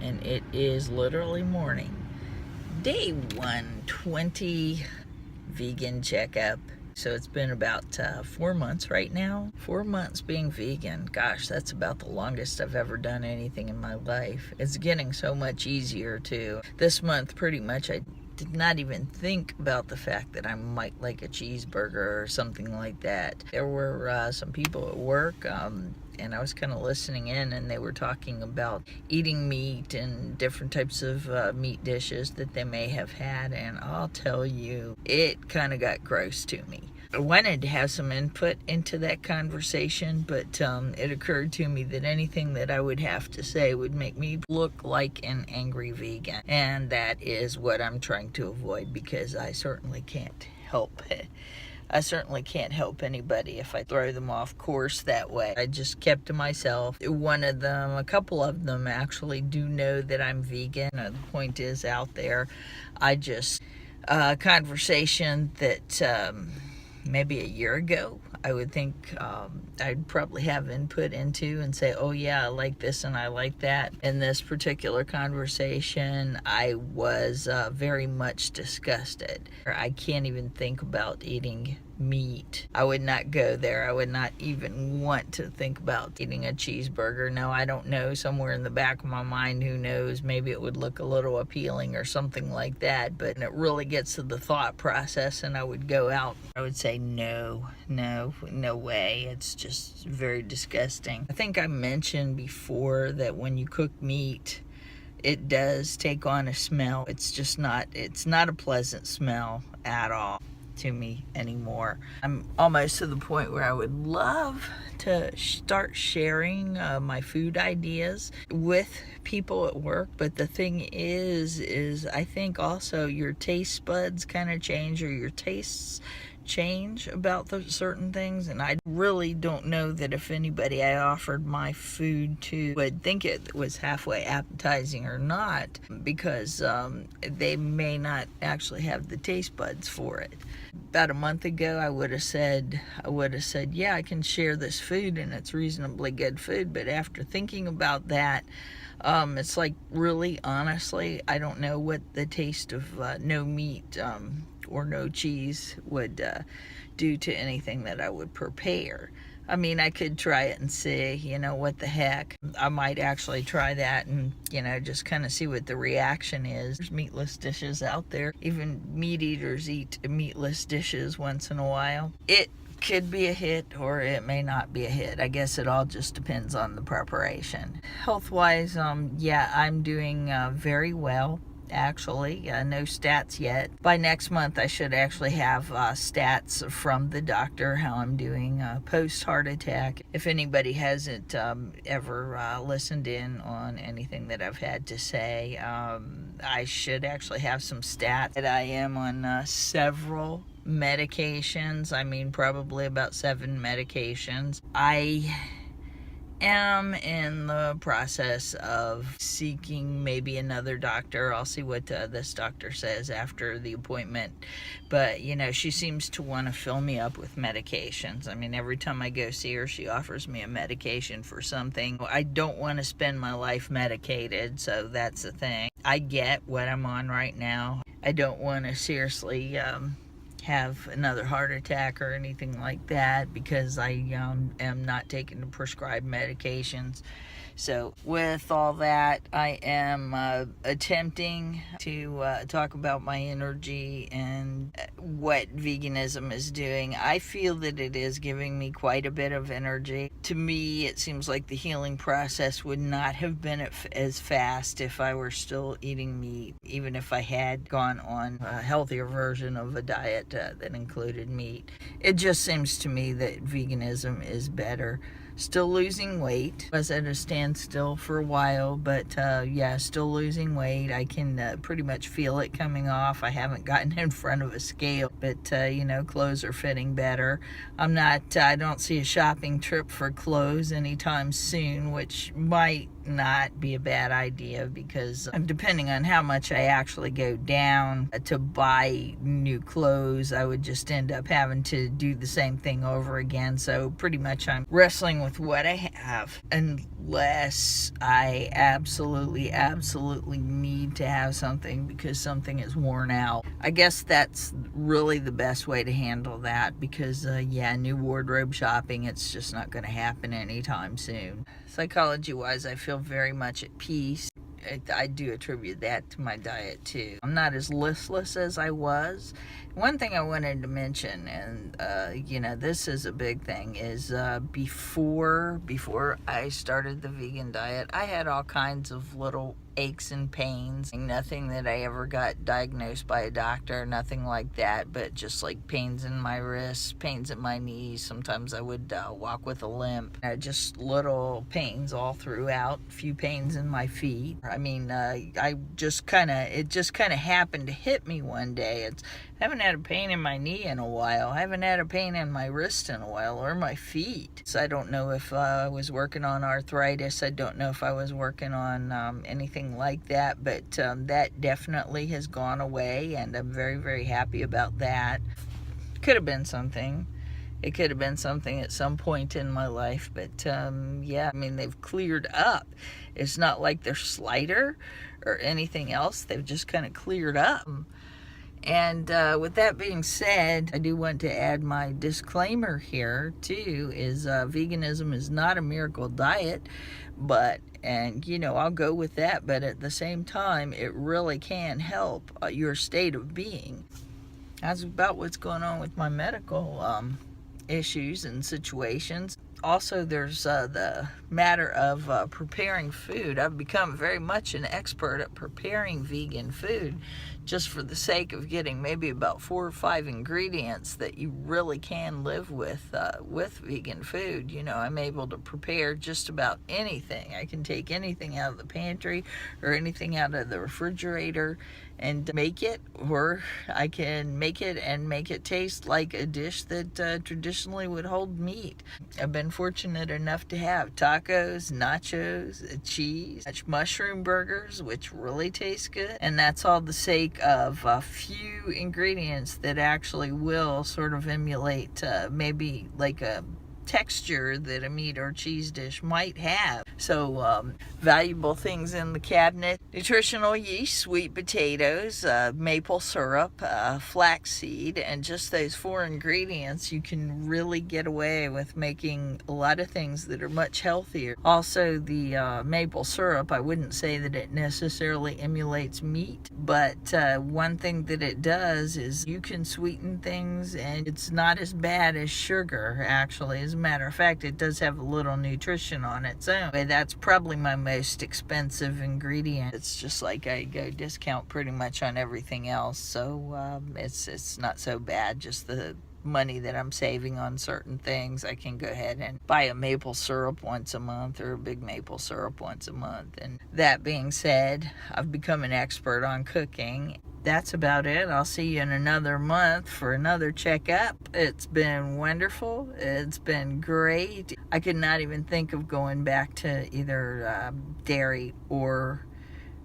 and it is literally morning. Day 120 Vegan Checkup. So it's been about 4 months right now. 4 months being vegan. Gosh, that's about the longest I've ever done anything in my life. It's getting so much easier too. This month, pretty much, I did not even think about the fact that I might like a cheeseburger or something like that. There were some people at work, and I was kind of listening in, and they were talking about eating meat and different types of meat dishes that they may have had, and I'll tell you, it kind of got gross to me. I wanted to have some input into that conversation, but it occurred to me that anything that I would have to say would make me look like an angry vegan, and that is what I'm trying to avoid, because I certainly can't help it. I certainly can't help anybody if I throw them off course that way. I just kept to myself. A couple of them actually do know that I'm vegan. The point is out there. Conversation that maybe a year ago, I would think I'd probably have input into and say, oh yeah, I like this and I like that. In this particular conversation, I was very much disgusted. I can't even think about eating meat. I would not go there. I would not even want to think about eating a cheeseburger. No, I don't know. Somewhere in the back of my mind, who knows, maybe it would look a little appealing or something like that, but it really gets to the thought process, and I would go out. I would say no way. It's just very disgusting. I think I mentioned before that when you cook meat, it does take on a smell. It's not a pleasant smell at all to me anymore. I'm almost to the point where I would love to start sharing my food ideas with people at work, but the thing is I think also your taste buds kind of change, or your tastes change about certain things, and I really don't know that if anybody I offered my food to would think it was halfway appetizing or not, because they may not actually have the taste buds for it. About a month ago, I would have said, yeah, I can share this food and it's reasonably good food, but after thinking about that, it's like, really, honestly, I don't know what the taste of no meat or no cheese would do to anything that I would prepare. I mean, I could try it and see, what the heck. I might actually try that and, just kind of see what the reaction is. There's meatless dishes out there. Even meat eaters eat meatless dishes once in a while. It could be a hit, or it may not be a hit. I guess it all just depends on the preparation. Health-wise, yeah, I'm doing very well. Actually, no stats yet. By next month, I should actually have stats from the doctor, how I'm doing post-heart attack. If anybody hasn't ever listened in on anything that I've had to say, I should actually have some stats. That I am on several medications. I mean, probably about 7 medications. I am in the process of seeking maybe another doctor. I'll see what this doctor says after the appointment, but she seems to want to fill me up with medications. I mean, every time I go see her, she offers me a medication for something. I don't want to spend my life medicated, so that's the thing. I get what I'm on right now. I don't want to seriously have another heart attack or anything like that, because I am not taking the prescribed medications. So with all that, I am attempting to talk about my energy and what veganism is doing. I feel that it is giving me quite a bit of energy. To me, it seems like the healing process would not have been as fast if I were still eating meat, even if I had gone on a healthier version of a diet that included meat. It just seems to me that veganism is better. Still losing weight. Was at a standstill for a while, but yeah, still losing weight. I can pretty much feel it coming off. I haven't gotten in front of a scale, but clothes are fitting better. I don't see a shopping trip for clothes anytime soon, which might not be a bad idea, because depending on how much I actually go down to buy new clothes, I would just end up having to do the same thing over again. So pretty much I'm wrestling with what I have, unless I absolutely need to have something because something is worn out. I guess that's really the best way to handle that, because yeah, new wardrobe shopping, it's just not going to happen anytime soon. Psychology wise, I feel very much at peace. I do attribute that to my diet too. I'm not as listless as I was. One thing I wanted to mention, and you know, this is a big thing, is before I started the vegan diet, I had all kinds of little aches and pains. Nothing that I ever got diagnosed by a doctor, nothing like that, but just like pains in my wrists, pains in my knees. Sometimes I would walk with a limp. Just little pains all throughout, a few pains in my feet. I mean, it just kind of happened to hit me one day. I haven't had a pain in my knee in a while. I haven't had a pain in my wrist in a while, or my feet. So I don't know if I was working on arthritis. I don't know if I was working on anything like that, but that definitely has gone away, and I'm very, very happy about that. Could have been something. It could have been something at some point in my life, but yeah, I mean, they've cleared up. It's not like they're slighter or anything else. They've just kind of cleared up. And with that being said, I do want to add my disclaimer here too, is veganism is not a miracle diet, and you know, I'll go with that, but at the same time, it really can help your state of being. That's about what's going on with my medical issues and situations. Also, there's the matter of preparing food. I've become very much an expert at preparing vegan food, just for the sake of getting maybe about 4 or 5 ingredients that you really can live with vegan food. You know, I'm able to prepare just about anything. I can take anything out of the pantry or anything out of the refrigerator and make it, or I can make it and make it taste like a dish that traditionally would hold meat. I've been fortunate enough to have tacos, nachos, cheese, mushroom burgers, which really taste good, and that's all the sake of a few ingredients that actually will sort of emulate maybe like a texture that a meat or cheese dish might have. So valuable things in the cabinet: nutritional yeast, sweet potatoes, maple syrup, flaxseed, and just those 4 ingredients, you can really get away with making a lot of things that are much healthier. Also, the maple syrup, I wouldn't say that it necessarily emulates meat, but one thing that it does is you can sweeten things, and it's not as bad as sugar, actually. As a matter of fact, it does have a little nutrition on its own. But that's probably my most expensive ingredient. It's just like I go discount pretty much on everything else, so it's not so bad. Just the money that I'm saving on certain things, I can go ahead and buy a maple syrup once a month, or a big maple syrup once a month. And that being said, I've become an expert on cooking. That's about it. I'll see you in another month for another checkup. It's been wonderful. It's been great. I could not even think of going back to either dairy or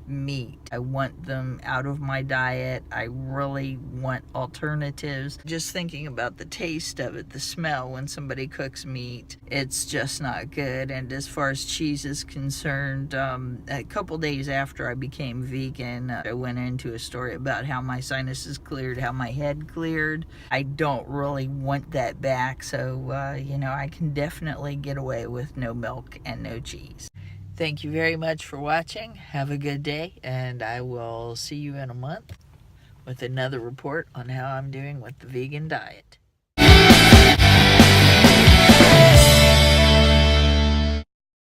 meat. I want them out of my diet. I really want alternatives. Just thinking about the taste of it, the smell when somebody cooks meat, it's just not good. And as far as cheese is concerned, a couple days after I became vegan, I went into a story about how my sinuses cleared, how my head cleared. I don't really want that back, so you know, I can definitely get away with no milk and no cheese. Thank you very much for watching. Have a good day, and I will see you in a month with another report on how I'm doing with the vegan diet.